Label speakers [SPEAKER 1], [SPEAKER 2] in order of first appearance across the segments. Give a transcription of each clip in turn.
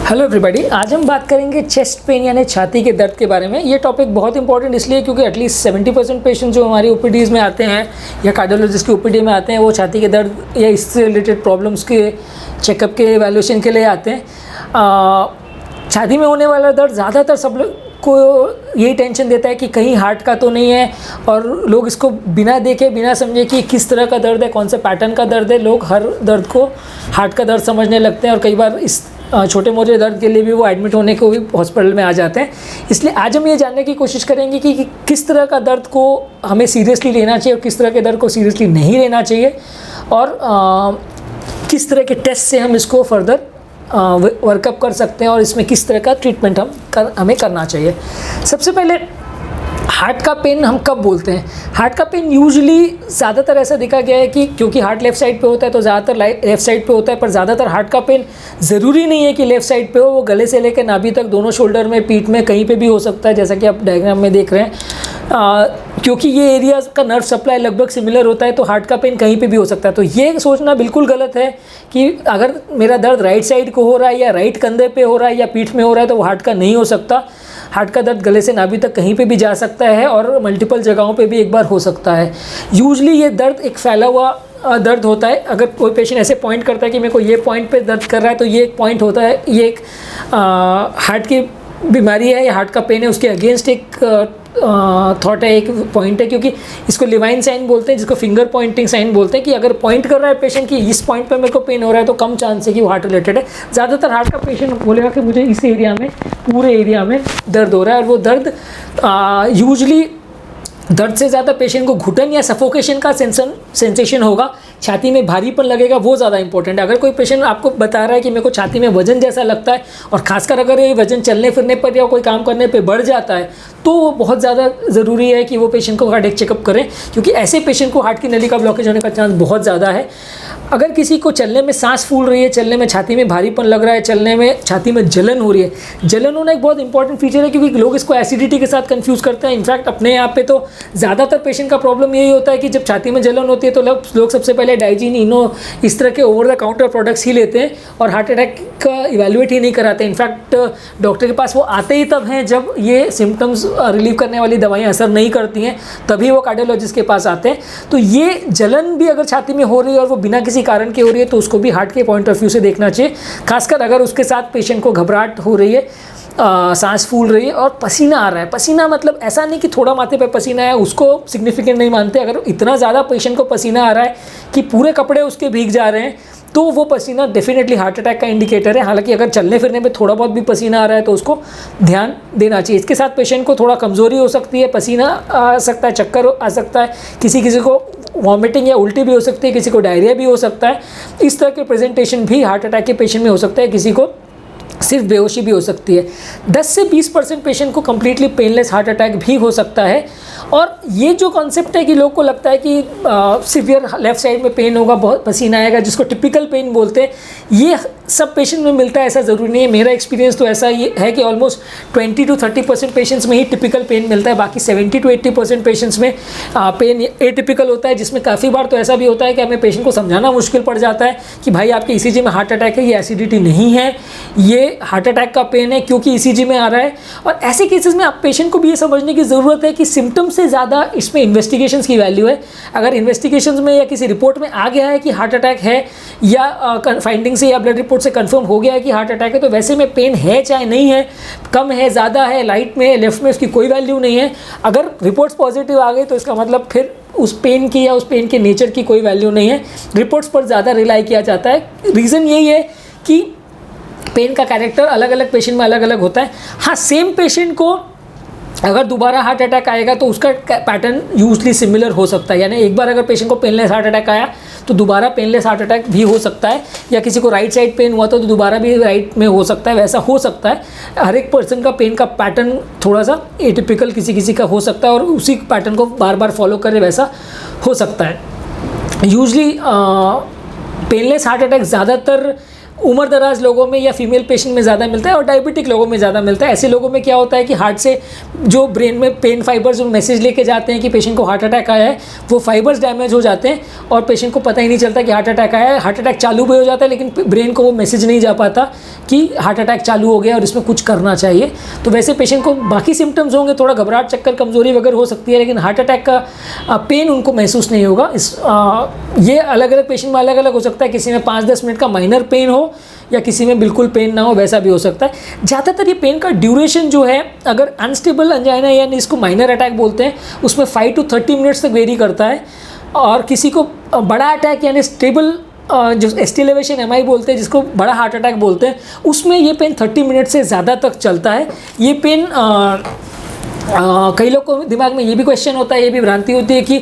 [SPEAKER 1] Hello everybody, आज हम बात करेंगे चेस्ट पेन यानी छाती के दर्द के बारे में। ये टॉपिक बहुत इंपॉर्टेंट इसलिए क्योंकि एटलीस्ट 70% पेशेंट जो हमारी ओपीडीज़ में आते हैं या कार्डियोलॉजिस्ट की ओपीडी में आते हैं वो छाती के दर्द या इससे रिलेटेड प्रॉब्लम्स के चेकअप के एवैल्यूएशन के लिए आते हैं। छाती में होने वाला दर्द ज़्यादातर सब लोग को यही टेंशन देता है कि कहीं हार्ट का तो नहीं है, और लोग इसको बिना देखे बिना समझे कि किस तरह का दर्द है, कौन से पैटर्न का दर्द है, लोग हर दर्द को हार्ट का दर्द समझने लगते हैं और कई बार इस छोटे मोटे दर्द के लिए भी वो एडमिट होने को भी हॉस्पिटल में आ जाते हैं। इसलिए आज हम ये जानने की कोशिश करेंगे कि किस तरह का दर्द को हमें सीरियसली लेना चाहिए और किस तरह के दर्द को सीरियसली नहीं लेना चाहिए, और किस तरह के टेस्ट से हम इसको फर्दर वर्कअप कर सकते हैं और इसमें किस तरह का ट्रीटमेंट हमें करना चाहिए। सबसे पहले हार्ट का पेन हम कब बोलते हैं? हार्ट का पेन यूजुअली ज़्यादातर ऐसा देखा गया है कि क्योंकि हार्ट लेफ़्ट साइड पे होता है तो ज़्यादातर लेफ़्ट साइड पे होता है, पर ज़्यादातर हार्ट का पेन ज़रूरी नहीं है कि लेफ़्ट साइड पे हो। वो गले से लेकर नाभि तक दोनों शोल्डर में, पीठ में, कहीं पे भी हो सकता है, जैसा कि आप डायग्राम में देख रहे हैं। क्योंकि ये एरिया का नर्व सप्लाई लगभग सिमिलर होता है तो हार्ट का पेन कहीं पे भी हो सकता है। तो ये सोचना बिल्कुल गलत है कि अगर मेरा दर्द राइट साइड को हो रहा है या राइट कंधे पे हो रहा है या पीठ में हो रहा है तो वो हार्ट का नहीं हो सकता। हार्ट का दर्द गले से नाभि तक कहीं पे भी जा सकता है और मल्टीपल जगहों पे भी एक बार हो सकता है। यूजुअली ये दर्द एक फैला हुआ दर्द होता है। अगर कोई पेशेंट ऐसे पॉइंट करता है कि मेरे को ये पॉइंट पे दर्द कर रहा है तो ये एक पॉइंट होता है, ये एक हार्ट की बीमारी है या हार्ट का पेन है, उसके अगेंस्ट एक थॉट है, एक पॉइंट है। क्योंकि इसको लिवाइन साइन बोलते हैं, जिसको फिंगर पॉइंटिंग साइन बोलते हैं, कि अगर पॉइंट कर रहा है पेशेंट कि इस पॉइंट पे मेरे को पेन हो रहा है तो कम चांस है कि वो हार्ट रिलेटेड है। ज़्यादातर हार्ट का पेशेंट बोलेगा कि मुझे इस एरिया में, पूरे एरिया में दर्द हो रहा है, और वो दर्द यूजुअली दर्द से ज़्यादा पेशेंट को घुटन या सफोकेशन का सेंसेशन होगा, छाती में भारीपन लगेगा, वो ज़्यादा इंपॉर्टेंट है। अगर कोई पेशेंट आपको बता रहा है कि मेरे को छाती में वजन जैसा लगता है, और खासकर अगर ये वजन चलने फिरने पर या कोई काम करने पे बढ़ जाता है, तो वो बहुत ज़्यादा ज़रूरी है कि वो पेशेंट को कार्डियक चेकअप करें, क्योंकि ऐसे पेशेंट को हार्ट की नली का ब्लॉकेज होने का चांस बहुत ज़्यादा है। अगर किसी को चलने में सांस फूल रही है, चलने में छाती में भारीपन लग रहा है, चलने में छाती में जलन हो रही है, जलन होना एक बहुत इंपॉर्टेंट फीचर है क्योंकि लोग इसको एसिडिटी के साथ कंफ्यूज करते हैं। इनफैक्ट अपने यहाँ पे तो ज़्यादातर पेशेंट का प्रॉब्लम यही होता है कि जब छाती में जलन होती है तो लोग सबसे पहले डाइजीन, इनो, इस तरह के ओवर द काउंटर प्रोडक्ट्स ही लेते हैं और हार्ट अटैक का इवैल्यूएट ही नहीं कराते। इनफैक्ट डॉक्टर के पास वो आते ही तब हैं जब ये सिम्टम्स रिलीव करने वाली दवाइयाँ असर नहीं करती हैं, तभी वो कार्डियोलॉजिस्ट के पास आते हैं। तो ये जलन भी अगर छाती में हो रही है और वो बिना किसी कारण के हो रही है तो उसको भी हार्ट के पॉइंट ऑफ व्यू से देखना चाहिए। खासकर अगर उसके साथ पेशेंट को घबराहट हो रही है, सांस फूल रही है और पसीना आ रहा है। पसीना मतलब ऐसा नहीं कि थोड़ा माथे पे पसीना है उसको सिग्निफिकेंट नहीं मानते। अगर इतना ज़्यादा पेशेंट को पसीना आ रहा है कि पूरे कपड़े उसके भीग जा रहे हैं तो वो पसीना डेफिनेटली हार्ट अटैक का इंडिकेटर है। हालांकि अगर चलने फिरने में थोड़ा बहुत भी पसीना आ रहा है तो उसको ध्यान देना चाहिए। इसके साथ पेशेंट को थोड़ा कमज़ोरी हो सकती है, पसीना आ सकता है, चक्कर आ सकता है, किसी को वॉमिटिंग या उल्टी भी हो सकती है, किसी को डायरिया भी हो सकता है। इस तरह के प्रेजेंटेशन भी हार्ट अटैक के पेशेंट में हो सकता है। किसी को सिर्फ बेहोशी भी हो सकती है। 10 से 20% पेशेंट को कम्प्लीटली पेनलेस हार्ट अटैक भी हो सकता है। और ये जो कॉन्सेप्ट है कि लोग को लगता है कि सिवियर लेफ़्ट साइड में पेन होगा, बहुत पसीना आएगा, जिसको टिपिकल पेन बोलते हैं, ये सब पेशेंट में मिलता है, ऐसा ज़रूरी नहीं है। मेरा एक्सपीरियंस तो ऐसा ही है कि ऑलमोस्ट 20 to 30% पेशेंट्स में ही टिपिकल पेन मिलता है। बाकी 70 to 80% पेशेंट्स में पेन एटिपिकल होता है, जिसमें काफ़ी बार तो ऐसा भी होता है कि हमें पेशेंट को समझाना मुश्किल पड़ जाता है कि भाई आपके ईसीजी में हार्ट अटैक है, ये एसिडिटी नहीं है, ये हार्ट अटैक का पेन है क्योंकि ईसीजी में आ रहा है। और ऐसे केसेस में आप पेशेंट को भी ये समझने की ज़रूरत है कि सिम्टम्स से ज़्यादा इसमें इन्वेस्टिगेशंस की वैल्यू है। अगर इन्वेस्टिगेशंस में या किसी रिपोर्ट में आ गया है कि हार्ट अटैक है, या फाइंडिंग से या ब्लड रिपोर्ट से कंफर्म हो गया है कि हार्ट अटैक है, तो वैसे में पेन है चाहे नहीं है, कम है, ज़्यादा है, लाइट में है, लेफ्ट में, उसकी कोई वैल्यू नहीं है। अगर रिपोर्ट्स पॉजिटिव आ गई तो इसका मतलब फिर उस पेन की या उस पेन के नेचर की कोई वैल्यू नहीं है। रिपोर्ट्स पर ज़्यादा रिलाई किया जाता है। रीज़न यही है कि पेन का कैरेक्टर अलग अलग पेशेंट में अलग अलग होता है। हाँ, सेम पेशेंट को अगर दोबारा हार्ट अटैक आएगा तो उसका पैटर्न यूजली सिमिलर हो सकता है। यानी एक बार अगर पेशेंट को पेनलेस हार्ट अटैक आया तो दोबारा पेनलेस हार्ट अटैक भी हो सकता है, या किसी को राइट साइड पेन हुआ तो दोबारा भी राइट में हो सकता है, वैसा हो सकता है। हर एक पर्सन का पेन का पैटर्न थोड़ा सा एटिपिकल किसी का हो सकता है और उसी पैटर्न को बार बार फॉलो करे वैसा हो सकता है। यूजली पेनलेस हार्ट अटैक ज़्यादातर उम्र दराज लोगों में या फीमेल पेशेंट में ज़्यादा मिलता है और डायबिटिक लोगों में ज़्यादा मिलता है। ऐसे लोगों में क्या होता है कि हार्ट से जो ब्रेन में पेन फाइबर्स जो मैसेज लेके जाते हैं कि पेशेंट को हार्ट अटैक आया है, वो फाइबर्स डैमेज हो जाते हैं और पेशेंट को पता ही नहीं चलता कि हार्ट अटैक आया है। हार्ट अटैक चालू भी हो जाता है लेकिन ब्रेन को वो मैसेज नहीं जा पाता कि हार्ट अटैक चालू हो गया और इसमें कुछ करना चाहिए। तो वैसे पेशेंट को बाकी सिम्टम्स होंगे, थोड़ा घबराहट, चक्कर, कमजोरी वगैरह हो सकती है, लेकिन हार्ट अटैक का पेन उनको महसूस नहीं होगा। ये अलग अलग पेशेंट में अलग अलग हो सकता है, किसी में 5-10 मिनट का माइनर पेन हो या किसी में बिल्कुल पेन ना हो, वैसा भी हो सकता है। ज़्यादातर ये पेन का ड्यूरेशन जो है, अगर अनस्टेबल एंजाइना यानी इसको माइनर अटैक बोलते हैं, उसमें 5 to 30 मिनट्स तक वेरी करता है। और किसी को बड़ा अटैक यानी स्टेबल जो ST एलिवेशन MI बोलते हैं, जिसको बड़ा हार्ट अटैक बोलते हैं, उसमें ये पेन 30 मिनट से ज़्यादा तक चलता है। ये पेन कई लोग को दिमाग में ये भी क्वेश्चन होता है, ये भी भ्रांति होती है कि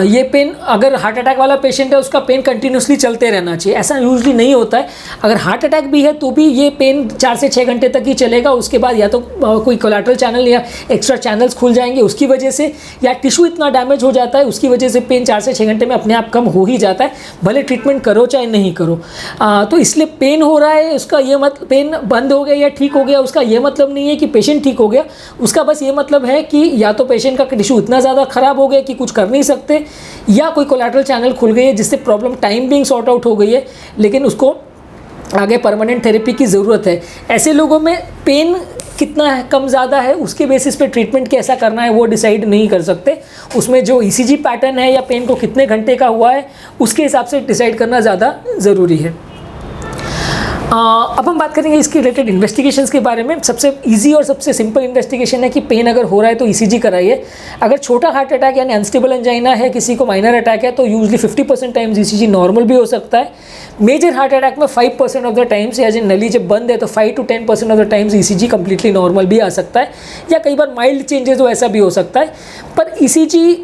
[SPEAKER 1] ये पेन, अगर हार्ट अटैक वाला पेशेंट है उसका पेन कंटिन्यूसली चलते रहना चाहिए। ऐसा यूजली नहीं होता है। अगर हार्ट अटैक भी है तो भी ये पेन 4 से 6 घंटे तक ही चलेगा। उसके बाद या तो कोई कोलैटरल चैनल या एक्स्ट्रा चैनल्स खुल जाएंगे उसकी वजह से, या टिश्यू इतना डैमेज हो जाता है उसकी वजह से पेन 4 से 6 घंटे में अपने आप कम हो ही जाता है, भले ट्रीटमेंट करो चाहे नहीं करो। तो इसलिए पेन हो रहा है उसका ये पेन बंद हो गया या ठीक हो गया उसका ये मतलब नहीं है कि पेशेंट ठीक हो गया। उसका बस ये मतलब है कि या तो पेशेंट का टिश्यू इतना ज़्यादा ख़राब हो गया कि कुछ कर नहीं सकते, या कोई कोलैटरल चैनल खुल गई है जिससे problem time being sort out हो गई है, लेकिन उसको आगे परमानेंट थेरेपी की ज़रूरत है। ऐसे लोगों में पेन कितना है, कम ज़्यादा है, उसके बेसिस पे ट्रीटमेंट कैसा करना है वो डिसाइड नहीं कर सकते। उसमें जो ECG पैटर्न है या पेन को कितने घंटे का हुआ है उसके हिसाब से डिसाइड करना ज़्यादा ज़रूरी है। अब हम बात करेंगे इसके रिलेटेड इन्वेस्टिगेशंस के बारे में। सबसे इजी और सबसे सिंपल इन्वेस्टिगेशन है कि पेन अगर हो रहा है तो ECG कराइए। अगर छोटा हार्ट अटैक यानी अनस्टेबल एंजाइना है, किसी को माइनर अटैक है, तो यूजली 50% टाइम्स ECG नॉर्मल भी हो सकता है। मेजर हार्ट अटैक में 5% ऑफ द टाइम्स, या नली जब बंद है तो 5 to 10% of the times ECG completely normal भी आ सकता है, या कई बार माइल्ड चेंजेस हो, ऐसा भी हो सकता है। पर ECG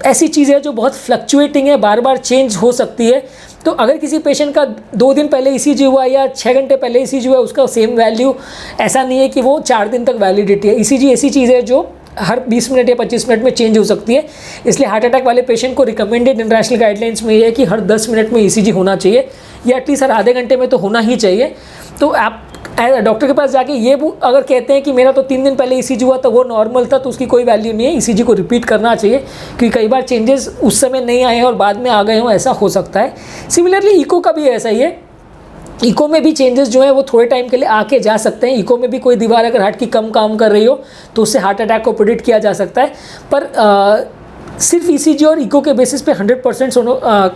[SPEAKER 1] ऐसी चीज़ है जो बहुत फ्लक्चुएटिंग है, बार बार चेंज हो सकती है। तो अगर किसी पेशेंट का 2 दिन पहले ECG हुआ या 6 घंटे पहले ECG हुआ, उसका सेम वैल्यू ऐसा नहीं है कि वो 4 दिन तक वैलिडिटी है। ECG ऐसी चीज़ है जो हर 20 मिनट या 25 मिनट में चेंज हो सकती है। इसलिए हार्ट अटैक वाले पेशेंट को रिकमेंडेड इंटरनेशनल गाइडलाइंस में ये है कि हर 10 मिनट में ECG होना चाहिए, या एटलीस्ट हर आधे घंटे में तो होना ही चाहिए। तो आप डॉक्टर के पास जाके ये अगर कहते हैं कि मेरा तो 3 दिन पहले ECG हुआ तो वो नॉर्मल था, तो उसकी कोई वैल्यू नहीं है। ECG को रिपीट करना चाहिए, क्योंकि कई बार चेंजेस उस समय नहीं आए हैं और बाद में आ गए हों, ऐसा हो सकता है। सिमिलरली इको का भी ऐसा ही है। इको में भी चेंजेस जो है वो थोड़े टाइम के लिए आके जा सकते हैं। इको में भी कोई दीवार अगर हार्ट की कम काम कर रही हो तो उससे हार्ट अटैक को प्रेडिक्ट किया जा सकता है। पर सिर्फ ECG और इको के बेसिस पे 100%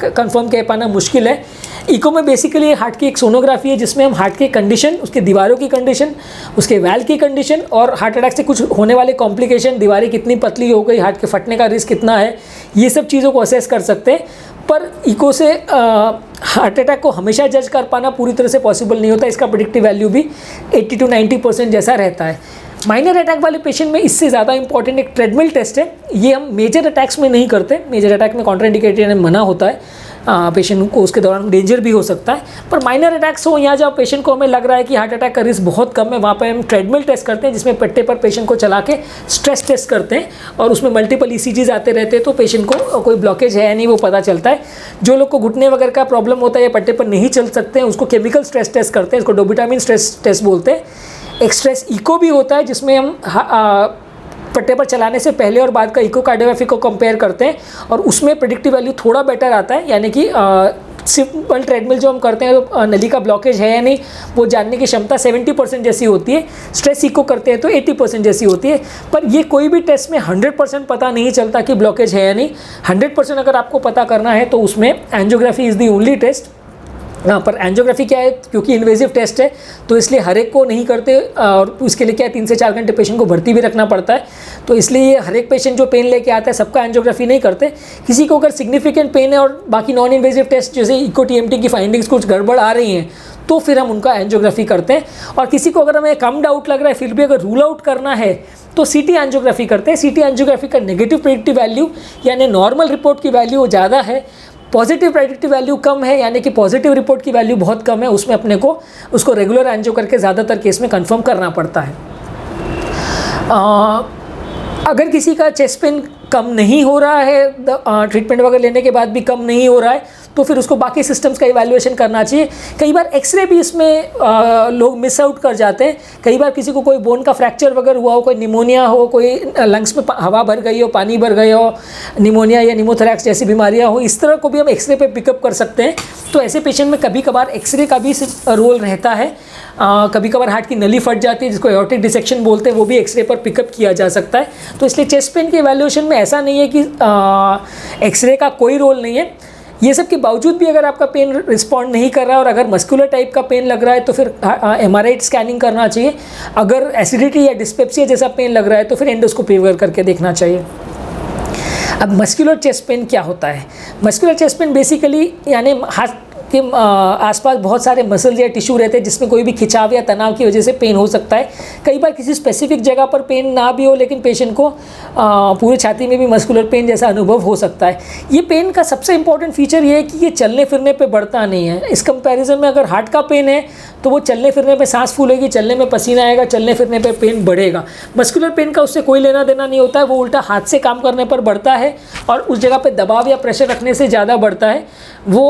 [SPEAKER 1] कंफर्म कह पाना मुश्किल है। इको में बेसिकली हार्ट की एक सोनोग्राफी है जिसमें हम हार्ट की कंडीशन, उसके दीवारों की कंडीशन, उसके वैल की कंडीशन और हार्ट अटैक से कुछ होने वाले कॉम्प्लिकेशन, दीवारें कितनी पतली हो गई, हार्ट के फटने का रिस्क कितना है, ये सब चीज़ों को असेस कर सकते हैं। पर इको से हार्ट अटैक को हमेशा जज कर पाना पूरी तरह से पॉसिबल नहीं होता। इसका प्रेडिक्टिव वैल्यू भी 80 to 90% जैसा रहता है। माइनर अटैक वाले पेशेंट में इससे ज़्यादा इंपॉर्टेंट एक ट्रेडमिल टेस्ट है। ये हम मेजर अटैक्स में नहीं करते। मेजर अटैक में कॉन्ट्राइंडिकेटेड यानी मना होता है, पेशेंट को उसके दौरान डेंजर भी हो सकता है। पर माइनर अटैक्स हो, यहाँ जब पेशेंट को हमें लग रहा है कि हार्ट अटैक का रिस्क बहुत कम है, वहाँ पर हम ट्रेडमिल टेस्ट करते हैं, जिसमें पट्टे पर पेशेंट को चला के स्ट्रेस टेस्ट करते हैं और उसमें मल्टीपल ECGs आते रहते हैं, तो पेशेंट को कोई ब्लॉकेज है या नहीं वो पता चलता है। जो लोग को घुटने वगैरह का प्रॉब्लम होता है या पट्टे पर नहीं चल सकते हैं, उसको केमिकल स्ट्रेस टेस्ट करते हैं, इसको डोबुटामिन स्ट्रेस टेस्ट बोलते हैं। एक स्ट्रेस इको भी होता है जिसमें हम पट्टे पर चलाने से पहले और बाद का इकोकार्डियोग्राफी को कंपेयर करते हैं, और उसमें प्रेडिक्टिव वैल्यू थोड़ा बेटर आता है। यानी कि सिंपल ट्रेडमिल जो हम करते हैं तो नली का ब्लॉकेज है या नहीं वो जानने की क्षमता 70% जैसी होती है। स्ट्रेस इको करते हैं तो 80% जैसी होती है। पर ये कोई भी टेस्ट में 100% पता नहीं चलता कि ब्लॉकेज है या नहीं। 100% अगर आपको पता करना है तो उसमें angiography is the only test. पर एंजियोग्राफी क्या है, क्योंकि इन्वेजिव टेस्ट है तो इसलिए हर एक को नहीं करते, और इसके लिए क्या है 3 से 4 घंटे पेशेंट को भर्ती भी रखना पड़ता है। तो इसलिए हर एक पेशेंट जो पेन लेके आता है सबका एंजियोग्राफी नहीं करते। किसी को अगर सिग्निफिकेंट पेन है और बाकी नॉन इन्वेजिव टेस्ट जैसे इको TMT की फाइंडिंग्स कुछ गड़बड़ आ रही हैं तो फिर हम उनका एंजियोग्राफी करते हैं। और किसी को अगर हमें कम डाउट लग रहा है फिर भी अगर रूल आउट करना है तो CT एंजियोग्राफी करते हैं। CT एंजियोग्राफी का नेगेटिव प्रेडिक्टिव वैल्यू यानी नॉर्मल रिपोर्ट की वैल्यू ज़्यादा है, पॉजिटिव प्रेडिक्टिव वैल्यू कम है, यानी कि पॉजिटिव रिपोर्ट की वैल्यू बहुत कम है। उसमें अपने को उसको रेगुलर एंजियो करके ज़्यादातर केस में कंफर्म करना पड़ता है। अगर किसी का चेस्ट पेन कम नहीं हो रहा है, ट्रीटमेंट वगैरह लेने के बाद भी कम नहीं हो रहा है, तो फिर उसको बाकी सिस्टम्स का इवैल्यूएशन करना चाहिए। कई बार एक्सरे भी इसमें लोग मिस आउट कर जाते हैं। कई बार किसी को कोई बोन का फ्रैक्चर वगैरह हुआ हो, कोई निमोनिया हो, कोई लंग्स में हवा भर गई हो, पानी भर गए हो, निमोनिया या निमोथोरैक्स जैसी बीमारियां हो, इस तरह को भी हम एक्सरे पे पिकअप कर सकते हैं। तो ऐसे पेशेंट में कभी कभार एक्सरे का भी रोल रहता है। कभी कभार हार्ट की नली फट जाती है जिसको एओर्टिक डिसेक्शन बोलते हैं, वो भी एक्सरे पर पिकअप किया जा सकता है। तो इसलिए चेस्ट पेन के इवैल्यूएशन में ऐसा नहीं है कि एक्सरे का कोई रोल नहीं है। ये सब के बावजूद भी अगर आपका पेन रिस्पॉन्ड नहीं कर रहा है और अगर मस्कुलर टाइप का पेन लग रहा है तो फिर एमआरआई स्कैनिंग करना चाहिए। अगर एसिडिटी या डिस्पेप्सिया जैसा पेन लग रहा है तो फिर एंडोस्कोपी वगैरह करके देखना चाहिए। अब मस्कुलर चेस्ट पेन क्या होता है? मस्कुलर चेस्ट पेन बेसिकली यानी हार्ट के आसपास बहुत सारे मसल्स या टिश्यू रहते हैं जिसमें कोई भी खिंचाव या तनाव की वजह से पेन हो सकता है। कई बार किसी स्पेसिफिक जगह पर पेन ना भी हो लेकिन पेशेंट को पूरी छाती में भी मस्कुलर पेन जैसा अनुभव हो सकता है। ये पेन का सबसे इंपॉर्टेंट फीचर ये है कि ये चलने फिरने पे बढ़ता नहीं है। इस कंपैरिजन में अगर हार्ट का पेन है तो वो चलने फिरने पे सांस फूलेगी, चलने में पसीना आएगा, चलने फिरने पे पेन बढ़ेगा। मस्कुलर पेन का उससे कोई लेना देना नहीं होता है, वो उल्टा हाथ से काम करने पर बढ़ता है और उस जगह पे दबाव या प्रेशर रखने से ज़्यादा बढ़ता है। वो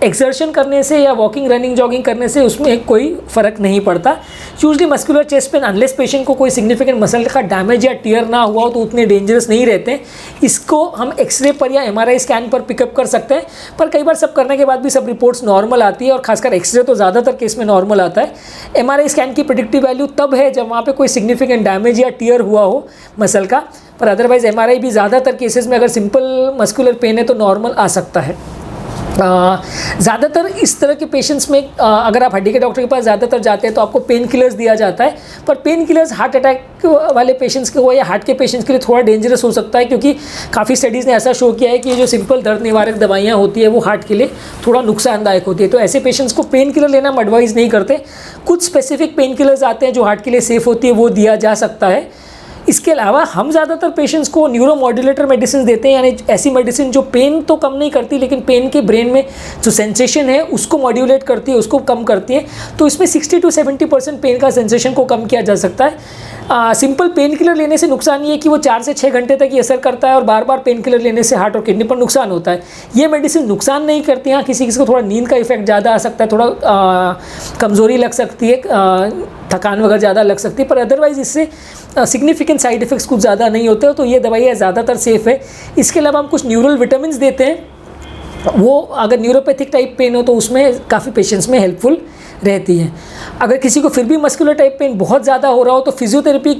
[SPEAKER 1] एक्सर्शन करने से या वॉकिंग, रनिंग, जॉगिंग करने से उसमें कोई फ़र्क नहीं पड़ता। Usually muscular chest pain unless patient को कोई सिग्निफिकेंट मसल का डैमेज या टीयर ना हुआ हो तो उतने डेंजरस नहीं रहते। इसको हम एक्सरे पर या एमआरआई स्कैन पर पिकअप कर सकते हैं, पर कई बार सब करने के बाद भी सब रिपोर्ट्स नॉर्मल आती है और खासकर एक्सरे तो ज़्यादातर केस में नॉर्मल आता है। एमआरआई स्कैन की प्रेडिक्टिव वैल्यू तब है जब वहाँ पे कोई सिग्निफिकेंट डैमेज या टीयर हुआ हो मसल का, पर अदरवाइज एमआरआई भी ज़्यादातर केसेस में अगर सिंपल मस्कुलर पेन है तो नॉर्मल आ सकता है। ज़्यादातर इस तरह के पेशेंट्स में अगर आप हड्डी के डॉक्टर के पास ज़्यादातर जाते हैं तो आपको पेन किलर्स दिया जाता है, पर पेन किलर्स हार्ट अटैक वाले पेशेंट्स के हो या हार्ट के पेशेंट्स के लिए थोड़ा डेंजरस हो सकता है, क्योंकि काफ़ी स्टडीज़ ने ऐसा शो किया है कि जो सिंपल दर्द निवारक दवाइयाँ होती है वो हार्ट के लिए थोड़ा नुकसानदायक होती है। तो ऐसे पेशेंट्स को पेन किलर लेना हम एडवाइज़ नहीं करते। कुछ स्पेसिफिक पेन किलर्स आते हैं जो हार्ट के लिए सेफ़ होती है, वो दिया जा सकता है। इसके अलावा हम ज़्यादातर पेशेंट्स को न्यूरोमॉड्यूलेटर मेडिसिन देते हैं, यानी ऐसी मेडिसिन जो पेन तो कम नहीं करती लेकिन पेन के ब्रेन में जो सेंसेशन है उसको मॉड्यूलेट करती है, उसको कम करती है। तो इसमें 60 to 70% पेन का सेंसेशन को कम किया जा सकता है। सिंपल पेन किलर लेने से नुकसान ये है कि वो 4 से 6 घंटे तक ही असर करता है और बार बार पेन किलर लेने से हार्ट और किडनी पर नुकसान होता है। ये मेडिसिन नुकसान नहीं करती हैं। किसी किसी को थोड़ा नींद का इफेक्ट ज़्यादा आ सकता है, थोड़ा कमज़ोरी लग सकती है, थकान वगैरह ज़्यादा लग सकती है, पर अदरवाइज़ इससे सिग्निफिकेंट साइड इफ़ेक्ट्स कुछ ज़्यादा नहीं होते हो, तो ये दवाइयाँ ज़्यादातर सेफ़ है। इसके अलावा हम कुछ न्यूरल विटामिन देते हैं, वो अगर न्यूरोपैथिक टाइप पेन हो तो उसमें काफ़ी पेशेंट्स में हेल्पफुल रहती है। अगर किसी को फिर भी मस्कुलर टाइप पेन बहुत ज़्यादा हो रहा हो तो फिजियोथेरेपी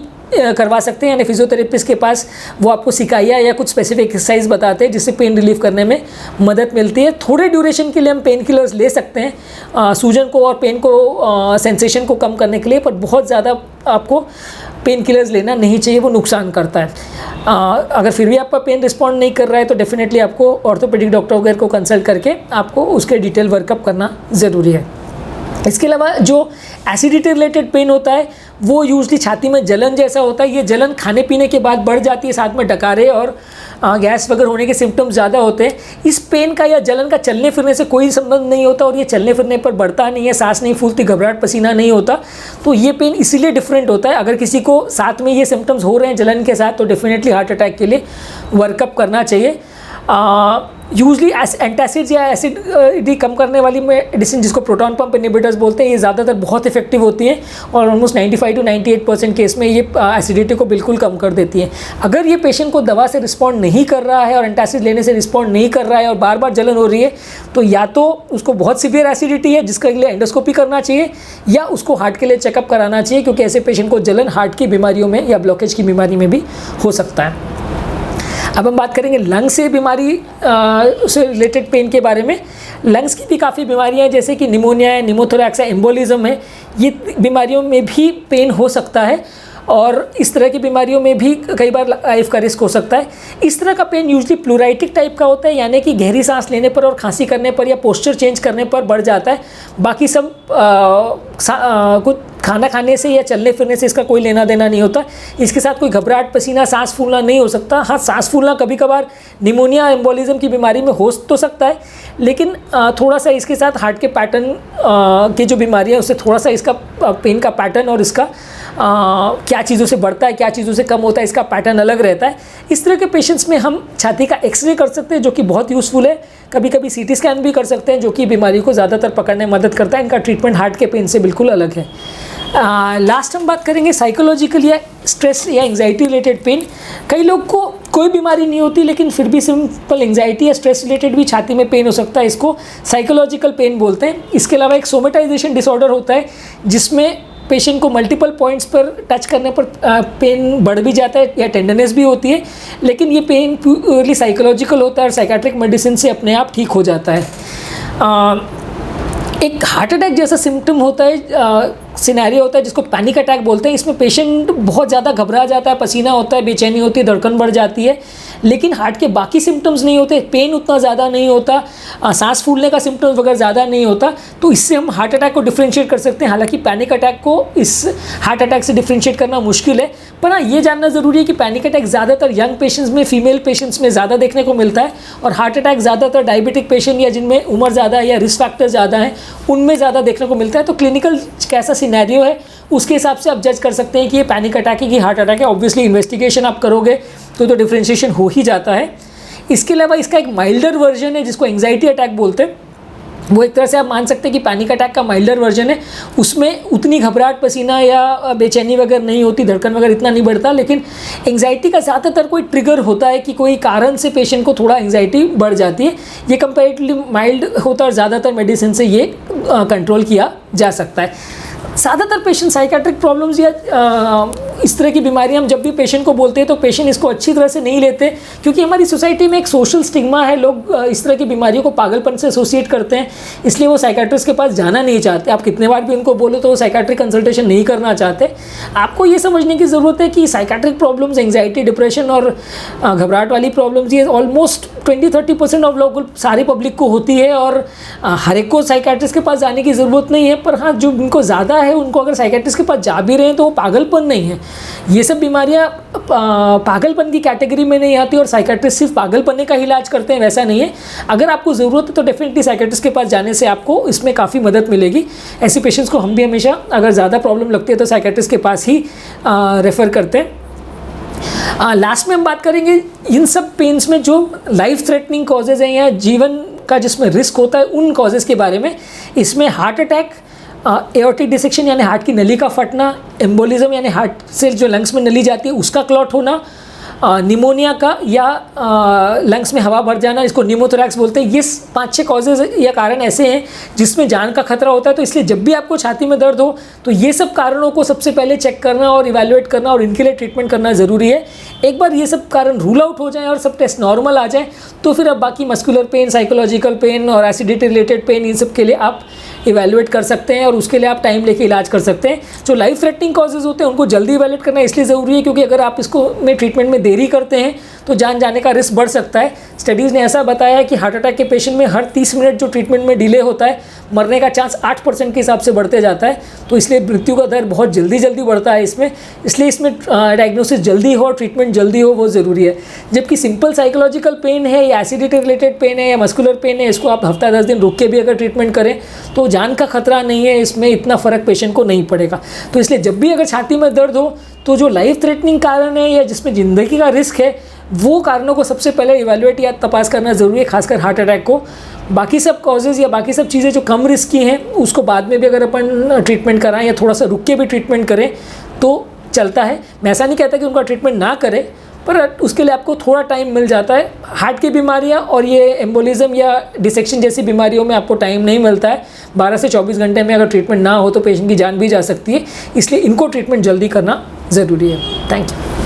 [SPEAKER 1] करवा सकते हैं, यानी फिजियोथेरेपिस्ट के पास वो आपको सिकाइया या कुछ स्पेसिफिक एक्सरसाइज बताते हैं जिससे पेन रिलीफ करने में मदद मिलती है। थोड़े ड्यूरेशन के लिए हम पेन किलर्स ले सकते हैं सूजन को और पेन को सेंसेशन को कम करने के लिए, पर बहुत ज़्यादा आपको पेन किलर्स लेना नहीं चाहिए, वो नुकसान करता है। अगर फिर भी आपका पेन रिस्पॉन्ड नहीं कर रहा है तो डेफिनेटली आपको ऑर्थोपेडिक डॉक्टर वगैरह को कंसल्ट करके आपको उसके डिटेल वर्कअप करना ज़रूरी है। इसके अलावा जो एसिडिटी रिलेटेड पेन होता है वो यूजली छाती में जलन जैसा होता है। ये जलन खाने पीने के बाद बढ़ जाती है, साथ में डकारे और गैस वगैरह होने के सिम्टम्स ज़्यादा होते हैं। इस पेन का या जलन का चलने फिरने से कोई संबंध नहीं होता और ये चलने फिरने पर बढ़ता नहीं है, सांस नहीं फूलती, घबराहट, पसीना नहीं होता। तो ये पेन इसीलिए डिफरेंट होता है। अगर किसी को साथ में ये सिम्टम्स हो रहे हैं जलन के साथ तो डेफिनेटली हार्ट अटैक के लिए वर्कअप करना चाहिए। यूजली एंटासिड्स या एसिड कम करने वाली मेडिसिन जिसको प्रोटॉन पंप इनहिबिटर्स बोलते हैं, ये ज़्यादातर बहुत इफेक्टिव होती हैं और ऑलमोस्ट 95 to 98% केस में ये एसिडिटी को बिल्कुल कम कर देती हैं। अगर ये पेशेंट को दवा से रिस्पॉन्ड नहीं कर रहा है और एंटासिड लेने से रिस्पॉन्ड नहीं कर रहा है और बार बार जलन हो रही है तो या तो उसको बहुत सीवियर एसिडिटी है जिसके लिए एंडोस्कोपी करना चाहिए या उसको हार्ट के लिए चेकअप कराना चाहिए, क्योंकि ऐसे पेशेंट को जलन हार्ट की बीमारियों में या ब्लॉकेज की बीमारी में भी हो सकता है। अब हम बात करेंगे लंग से बीमारी से रिलेटेड पेन के बारे में। लंग्स की भी काफ़ी बीमारियां हैं जैसे कि निमोनिया है, निमोथोरैक्स है, एम्बोलिज्म है। ये बीमारियों में भी पेन हो सकता है और इस तरह की बीमारियों में भी कई बार लाइफ का रिस्क हो सकता है। इस तरह का पेन यूजली प्लूराइटिक टाइप का होता है, यानी कि गहरी सांस लेने पर और खांसी करने पर या पोस्चर चेंज करने पर बढ़ जाता है। बाकी सब कुछ खाना खाने से या चलने फिरने से इसका कोई लेना देना नहीं होता। इसके साथ कोई घबराहट, पसीना, सांस फूलना नहीं हो सकता। हाँ, सांस फूलना कभी कभार निमोनिया, एम्बोलिज्म की बीमारी में हो तो सकता है, लेकिन थोड़ा सा इसके साथ हार्ट के पैटर्न की जो बीमारी है उससे थोड़ा सा इसका पेन का पैटर्न और इसका क्या चीज़ों से बढ़ता है, क्या चीज़ों से कम होता है, इसका पैटर्न अलग रहता है। इस तरह के पेशेंट्स में हम छाती का एक्सरे कर सकते हैं, जो कि बहुत यूज़फुल है। कभी कभी सीटी स्कैन भी कर सकते हैं, जो कि बीमारी को ज़्यादातर पकड़ने में मदद करता है। इनका ट्रीटमेंट हार्ट के पेन से बिल्कुल अलग है। लास्ट हम बात करेंगे साइकोलॉजिकल या स्ट्रेस या एंग्जाइटी रिलेटेड पेन। कई लोग को कोई बीमारी नहीं होती, लेकिन फिर भी सिंपल एंग्जाइटी या स्ट्रेस रिलेटेड भी छाती में पेन हो सकता है, इसको साइकोलॉजिकल पेन बोलते हैं। इसके अलावा एक सोमेटाइजेशन डिसऑर्डर होता है, जिसमें पेशेंट को मल्टीपल पॉइंट्स पर टच करने पर पेन बढ़ भी जाता है या टेंडरनेस भी होती है, लेकिन ये पेन प्योरली साइकोलॉजिकल होता है और साइकेट्रिक मेडिसिन से अपने आप ठीक हो जाता है। एक हार्ट अटैक जैसा सिम्टम होता है, सिनेरियो होता है, जिसको पैनिक अटैक बोलते हैं। इसमें पेशेंट बहुत ज़्यादा घबरा जाता है, पसीना होता है, बेचैनी होती है, धड़कन बढ़ जाती है, लेकिन हार्ट के बाकी सिम्टम्स नहीं होते, पेन उतना ज़्यादा नहीं होता, सांस फूलने का सिम्टम्स वगैरह ज़्यादा नहीं होता। तो इससे हम हार्ट अटैक को डिफ्रेंशिएट कर सकते हैं। हालांकि पैनिक अटैक को इस हार्ट अटैक से डिफ्रेंशिएट करना मुश्किल है, पर हाँ ये जानना ज़रूरी है कि पैनिक अटैक ज़्यादातर यंग पेशेंट्स में, फीमेल पेशेंट्स में ज़्यादा देखने को मिलता है, और हार्ट अटैक ज़्यादातर डायबिटिक पेशेंट या जिनमें उम्र ज़्यादा है या रिस्क फैक्टर ज़्यादा है, उनमें ज़्यादा देखने को मिलता है। तो क्लिनिकल कैसा सिनेरियो है उसके हिसाब से आप जज कर सकते हैं कि ये पैनिक अटैक है कि हार्ट अटैक है। ऑब्वियसली इन्वेस्टिगेशन आप करोगे तो डिफ्रेंशिएशन हो ही जाता है। इसके अलावा इसका एक माइल्डर वर्जन है, जिसको एंग्जाइटी अटैक बोलते हैं। वो एक तरह से आप मान सकते हैं कि पैनिक अटैक का माइल्डर वर्जन है। उसमें उतनी घबराहट, पसीना या बेचैनी वगैरह नहीं होती, धड़कन वगैरह इतना नहीं बढ़ता, लेकिन एंग्जाइटी का ज़्यादातर कोई ट्रिगर होता है कि कोई कारण से पेशेंट को थोड़ा एंग्जाइटी बढ़ जाती है। ये कंपैरेटिवली माइल्ड होता है और ज़्यादातर मेडिसिन से ये कंट्रोल किया जा सकता है। ज़्यादातर पेशेंट साइकेट्रिक प्रॉब्लम्स या इस तरह की बीमारियां हम जब भी पेशेंट को बोलते हैं तो पेशेंट इसको अच्छी तरह से नहीं लेते, क्योंकि हमारी सोसाइटी में एक सोशल स्टिग्मा है। लोग इस तरह की बीमारियों को पागलपन से एसोसिएट करते हैं, इसलिए वो साइकेट्रिस्ट के पास जाना नहीं चाहते। आप कितने बार भी उनको बोलो तो वो साइकेट्रिक कंसल्टेशन नहीं करना चाहते। आपको ये समझने की ज़रूरत है कि साइकेट्रिक प्रॉब्लम्स, एंग्जाइटी, डिप्रेशन और घबराहट वाली प्रॉब्लम्स ये ऑलमोस्ट 20-30% ऑफ लोगों, सारी पब्लिक को होती है, और हर एक को साइकेट्रिस्ट के पास जाने की ज़रूरत नहीं है। पर हाँ, जो उनको ज़्यादा है उनको अगर साइकेट्रिस्ट के पास जा भी रहे हैं तो वो पागलपन नहीं है। ये सब बीमारियां पागलपन की कैटेगरी में नहीं आती, और साइकेट्रिस्ट सिर्फ पागलपन का इलाज करते हैं, वैसा नहीं है। अगर आपको ज़रूरत है तो डेफिनेटली साइकेट्रिस्ट के पास जाने से आपको इसमें काफ़ी मदद मिलेगी। ऐसे पेशेंट्स को हम भी हमेशा अगर ज़्यादा प्रॉब्लम लगती है तो साइकेट्रिस्ट के पास ही रेफ़र करते हैं। लास्ट में हम बात करेंगे इन सब पेन्स में जो लाइफ थ्रेटनिंग कॉजेज़ हैं या जीवन का जिसमें रिस्क होता है, उन कॉजेज़ के बारे में। इसमें हार्ट अटैक, एओर्टिक डिसेक्शन यानी हार्ट की नली का फटना, एम्बोलिज्म यानी हार्ट से जो लंग्स में नली जाती है उसका क्लॉट होना, निमोनिया का या लंग्स में हवा भर जाना, इसको निमोथोरैक्स बोलते हैं। ये 5-6 कॉजेज़ या कारण ऐसे हैं जिसमें जान का खतरा होता है। तो इसलिए जब भी आपको छाती में दर्द हो तो ये सब कारणों को सबसे पहले चेक करना और इवैल्यूएट करना और इनके लिए ट्रीटमेंट करना ज़रूरी है। एक बार ये सब कारण रूल आउट हो जाए और सब टेस्ट नॉर्मल आ जाए तो फिर अब बाकी मस्कुलर पेन, साइकोलॉजिकल पेन और एसिडिटी रिलेटेड पेन, इन सब के लिए आप इवैल्यूएट कर सकते हैं और उसके लिए आप टाइम लेके इलाज कर सकते हैं। जो लाइफ थ्रेटनिंग कॉजेज़ होते हैं उनको जल्दी इवैल्यूएट करना इसलिए ज़रूरी है क्योंकि अगर आप इसको में ट्रीटमेंट में देरी करते हैं तो जान जाने का रिस्क बढ़ सकता है। स्टडीज़ ने ऐसा बताया है कि हार्ट अटैक के पेशेंट में हर 30 मिनट जो ट्रीटमेंट में डिले होता है, मरने का चांस 8% के हिसाब से बढ़ते जाता है। तो इसलिए मृत्यु का दर बहुत जल्दी बढ़ता है इसमें, इसलिए इसमें डायग्नोसिस जल्दी हो, ट्रीटमेंट जल्दी हो, वो ज़रूरी है। जबकि सिंपल साइकोलॉजिकल पेन है या एसिडिटी रिलेटेड पेन है या मस्कुलर पेन है, इसको आप हफ्ता 10 दिन रुक के भी अगर ट्रीटमेंट करें तो जान का खतरा नहीं है, इसमें इतना फ़र्क पेशेंट को नहीं पड़ेगा। तो इसलिए जब भी अगर छाती में दर्द हो तो जो लाइफ थ्रेटनिंग कारण है या जिसमें ज़िंदगी का रिस्क है, वो कारणों को सबसे पहले इवैल्यूएट या तपास करना ज़रूरी है, खासकर हार्ट अटैक को। बाकी सब कॉजेज़ या बाकी सब चीज़ें जो कम रिस्क की हैं उसको बाद में भी अगर अपन ट्रीटमेंट कराएं या थोड़ा सा रुक के भी ट्रीटमेंट करें तो चलता है। मैं ऐसा नहीं कहता कि उनका ट्रीटमेंट ना करें, पर उसके लिए आपको थोड़ा टाइम मिल जाता है। हार्ट की बीमारियां और ये एम्बोलिज्म या डिसेक्शन जैसी बीमारियों में आपको टाइम नहीं मिलता है। 12 से 24 घंटे में अगर ट्रीटमेंट ना हो तो पेशेंट की जान भी जा सकती है, इसलिए इनको ट्रीटमेंट जल्दी करना ज़रूरी है। Thank you.